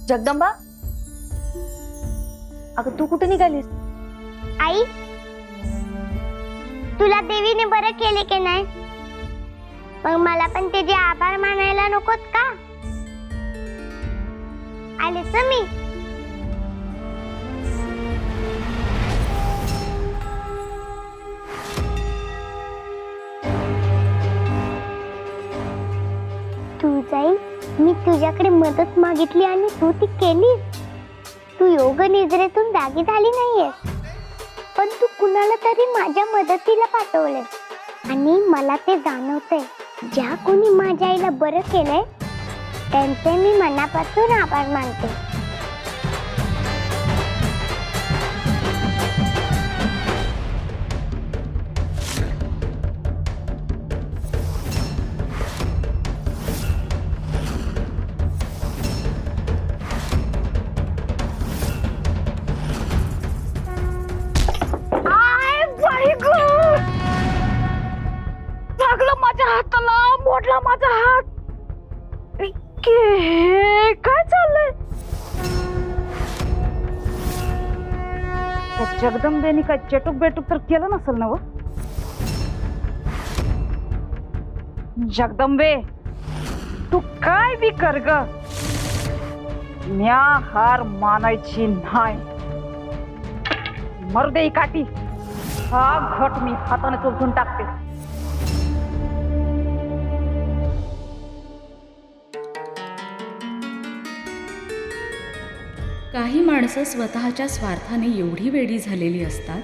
जगदंबा, अगं तू कुठे निघालीस? आई, तुला देवीने बरं केले की नाही? मग मला पण त्याचे आभार मानायला नकोत का? आलेच मी. तू जाई, मी तुझ्याकडे मदत मागितली आणि तू ती केलीस. तू योग निद्रेतून जागी झाली नाहीयेस, पण तू कुणाला तरी माझ्या मदतीला पाठवले. आणि मला ते जाणवतंय, ज्या कोणी माझ्या आईला बरं केलंय त्यांचे मी मनापासून आभार मानते. लागलं माझ्या हाताला, मोडला माझा हात. काय चाललंय? जगदंबेनी काय चेटूक बेटूक तर केलं नसेल ना? जगदंबे, तू काय बी कर ग, म्या हार मानायची नाही. मरुदे ही काठी, हा घट मी हाताने चोचून टाकते. काही माणसं स्वतःच्या स्वार्थाने एवढी वेडी झालेली असतात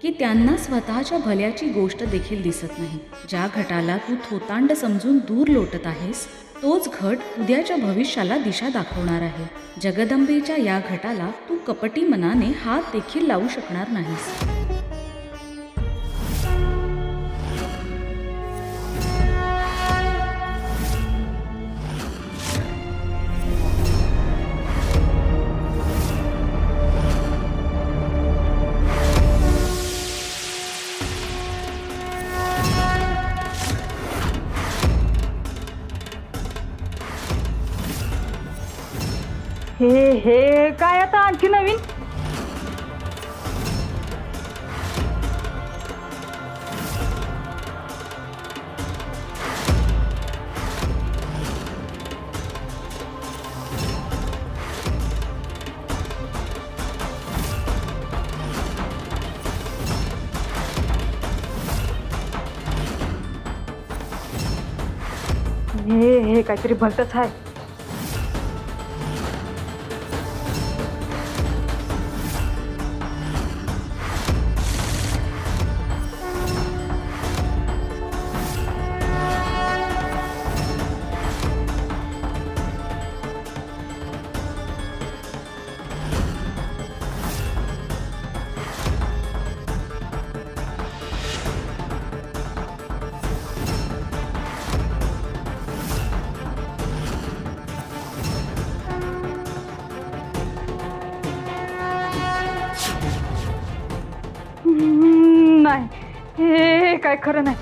की त्यांना स्वतःच्या भल्याची गोष्ट देखील दिसत नाही. ज्या घटाला तू थोतांड समजून दूर लोटत आहेस, तोच घट उद्याच्या भविष्याला दिशा दाखवणार आहे. जगदंबेच्या या घटाला तू कपटी मनाने हात देखील लावू शकणार नाहीस. हे काय आता आणखी नवीन? हे काहीतरी भलतच आहे. नाही, हे काय खरं नाही.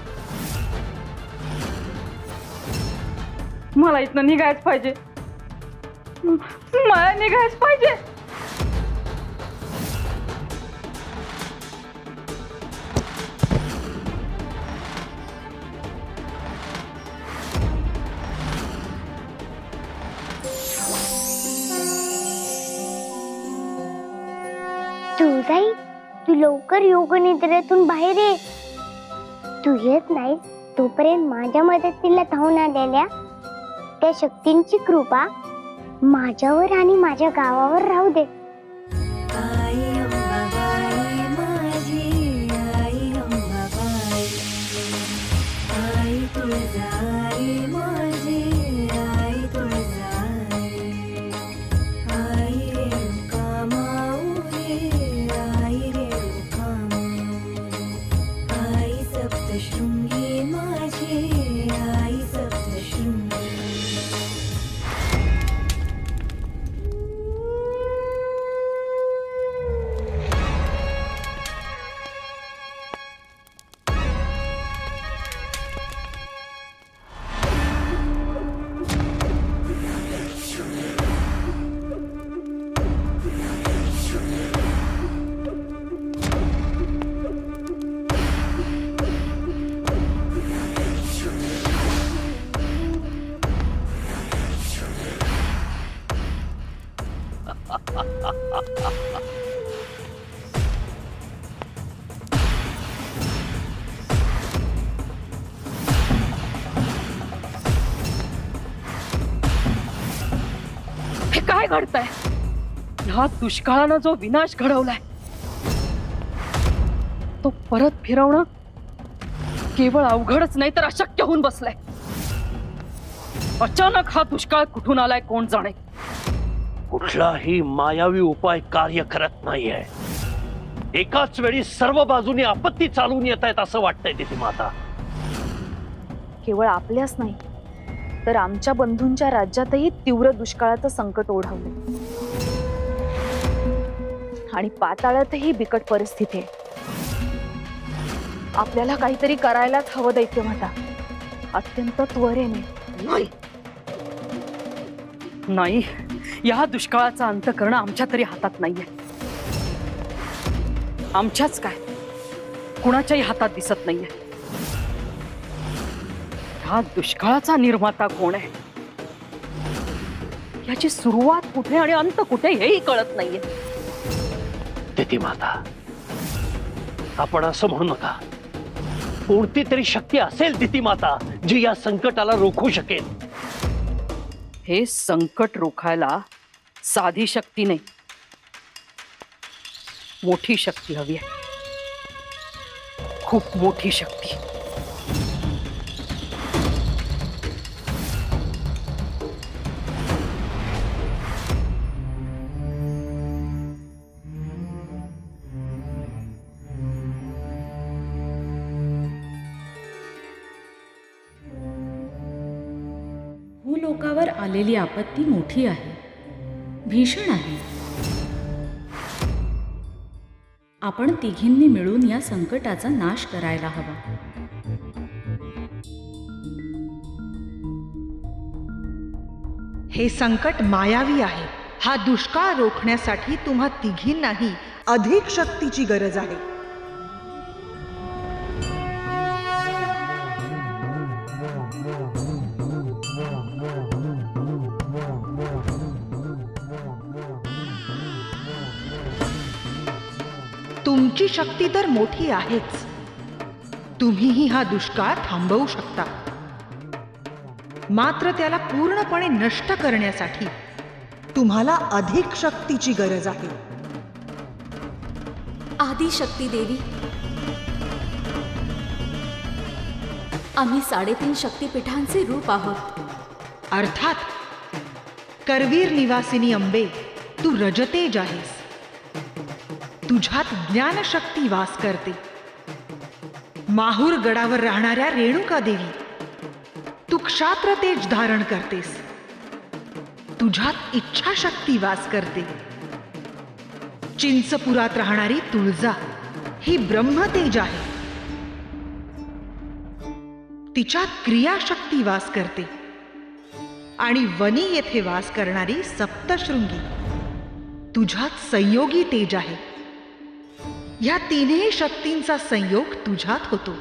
मला इथनं निघायच पाहिजे, मला निघायच पाहिजे. तू जाई, तू लवकर योग निद्रेतून बाहेर ये. तू येत नाही तोपर्यंत माझ्या मदतीला धावून आलेल्या त्या शक्तींची कृपा माझ्यावर आणि माझ्या गावावर राहू दे. घडतंय? ह्या दुष्काळानं जो विनाश घडवलाय तो परत फिरवणं केवळ अवघडच नाही तर अशक्य होऊन बसलाय. अचानक हा दुष्काळ कुठून आलाय कोण जाणे. कुठलाही मायावी उपाय कार्य करत नाहीये. एकाच वेळी सर्व बाजूनी आपत्ती चालून येत आहेत असं वाटतंय तिथे माता. केवळ आपल्याच नाही तर आमच्या बंधूंच्या राज्यातही तीव्र दुष्काळाचं संकट ओढवले आणि पाताळातही बिकट परिस्थिती आहे. आपल्याला काहीतरी करायलाच हवं दैत्यमाता, अत्यंत त्वरेने. नाही नाही, या दुष्काळाचा अंत करणं आमच्या तरी हातात नाहीये. आमच्याच काय कुणाच्याही हातात दिसत नाहीये. हा दुष्काळाचा निर्माता कोण आहे, याची सुरुवात कुठे आणि अंत कुठे हेही कळत नाहीये. तिथे माता, आपण असं म्हणू नका. कोणती तरी शक्ती असेल तिथे माता जी या संकटाला रोखू शकेल. हे संकट रोखायला साधी शक्ती नाही, मोठी शक्ती हवी आहे. खूप मोठी शक्ती. भूलोकावर आलेली आपत्ती मोठी आहे, भीषण आहे. आपण तिघींनी मिळून या संकटाचा नाश करायला हवा. हे संकट मायावी आहे. हा दुष्काळ रोखण्यासाठी तुम्हा तिघींनाही अधिक शक्तीची गरज आहे. तुमची शक्ती तर मोठी आहेच. तुम्हीही हा दुष्काळ थांबवू शकता. मात्र त्याला पूर्णपणे नष्ट करण्यासाठी तुम्हाला अधिक शक्तीची गरज आहे. आदिशक्ती देवी, आम्ही 3.5 शक्तिपीठांचे रूप आहोत. अर्थात करवीर निवासिनी अंबे, तू रजतेज आहेस. तुझ्यात ज्ञानशक्ती वास करते. माहूर गडावर राहणाऱ्या रेणुका देवी, तू क्षात्र तेज धारण करतेस. तुझ्यात इच्छाशक्ती वास करते. चिंचपुरात राहणारी तुळजा ही ब्रह्मतेज आहे. तिच्यात क्रियाशक्ती वास करते. आणि वनी येथे वास करणारी सप्तशृंगी तुझ्यात संयोगी तेज आहे. या तिन्ही शक्तींचा संयोग तुझ्यात होतो.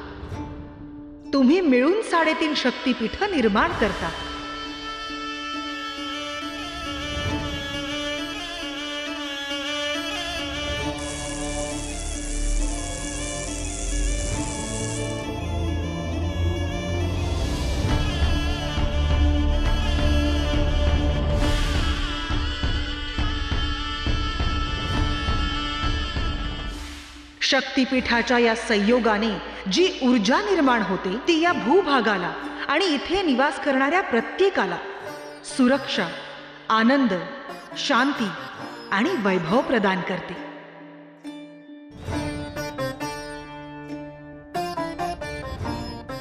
तुम्ही मिळून 3.5 शक्तिपीठ निर्माण करता. शक्तिपीठाच्या या संयोगाने जी ऊर्जा निर्माण होते ती या भूभागाला आणि इथे निवास करणाऱ्या प्रत्येकाला सुरक्षा, आनंद, शांती आणि वैभव प्रदान करते.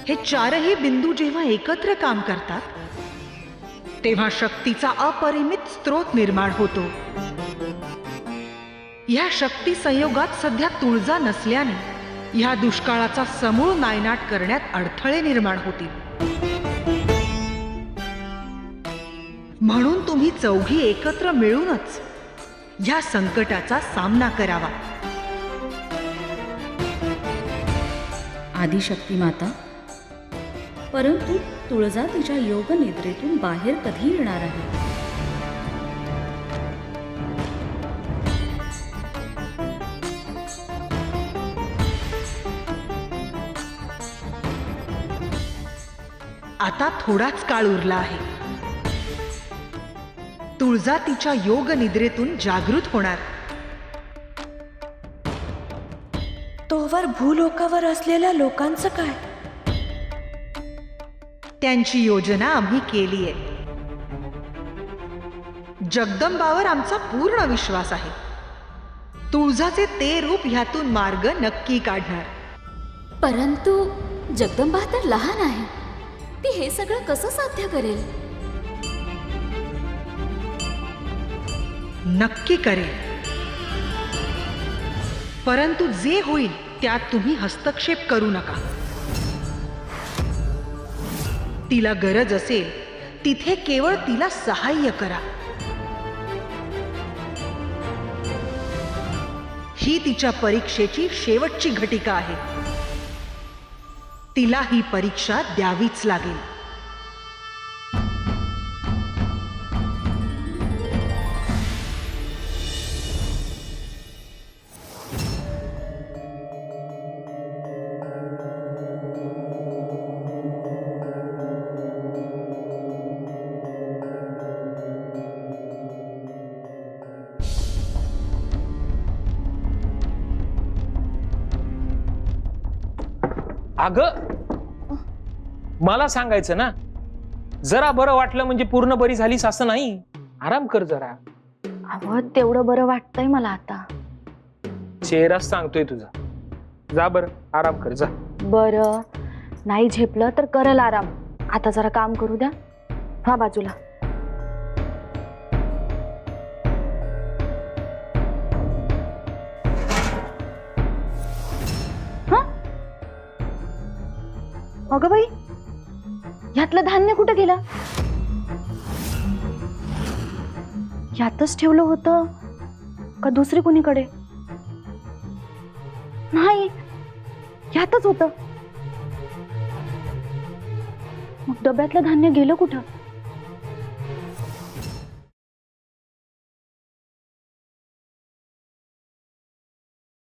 हे चारही बिंदू जेव्हा एकत्र काम करतात तेव्हा शक्तीचा अपरिमित स्रोत निर्माण होतो. या शक्ती संयोगात सध्या तुळजा नसल्याने ह्या दुष्काळाचा समूळ नायनाट करण्यात अडथळे निर्माण होतील. म्हणून तुम्ही चौघी एकत्र मिळूनच ह्या संकटाचा सामना करावा. आदिशक्ती माता, परंतु तुळजा तिच्या योग निद्रेतून बाहेर कधी येणार आहे? आता थोडाच काळ उरला आहे. तुळजा तिच्या योग निद्रेतून जागृत होणार. तोवर भूलोकावर असलेल्या लोकांचं काय? त्यांची योजना आम्ही केलीये. जगदंबावर आमचा पूर्ण विश्वास आहे. तुळजाचे ते रूप ह्यातून मार्ग नक्की काढणार. परंतु जगदंबा तर लहान आहे, ती हे सगळं कसं साध्य करेल? नक्की करेल, परंतु जे होईल त्यात तुम्ही हस्तक्षेप करू नका. तिला गरज असेल तिथे केवळ तिला सहाय्य करा. ही तिच्या परीक्षेची शेवटची घटिका आहे. तिला ही परीक्षा द्यावीच लागेल. अगं मला सांगायचं ना, जरा बरं वाटलं म्हणजे पूर्ण बरी झालीस असं नाही. आराम कर जरा. अहो तेवढं बरं वाटतंय मला आता. चेहराच सांगतोय तुझा. जा बरं आराम कर जा. बरं नाही झेपलं तर करल आराम. आता जरा काम करू द्या. हा बाजूला. अगं बाई, ह्यातलं धान्य कुठं गेलं? यातच ठेवलं होतं का दुसरी कोणीकडे? नाही, यातच होतं. मग डब्यातलं धान्य गेलं कुठं?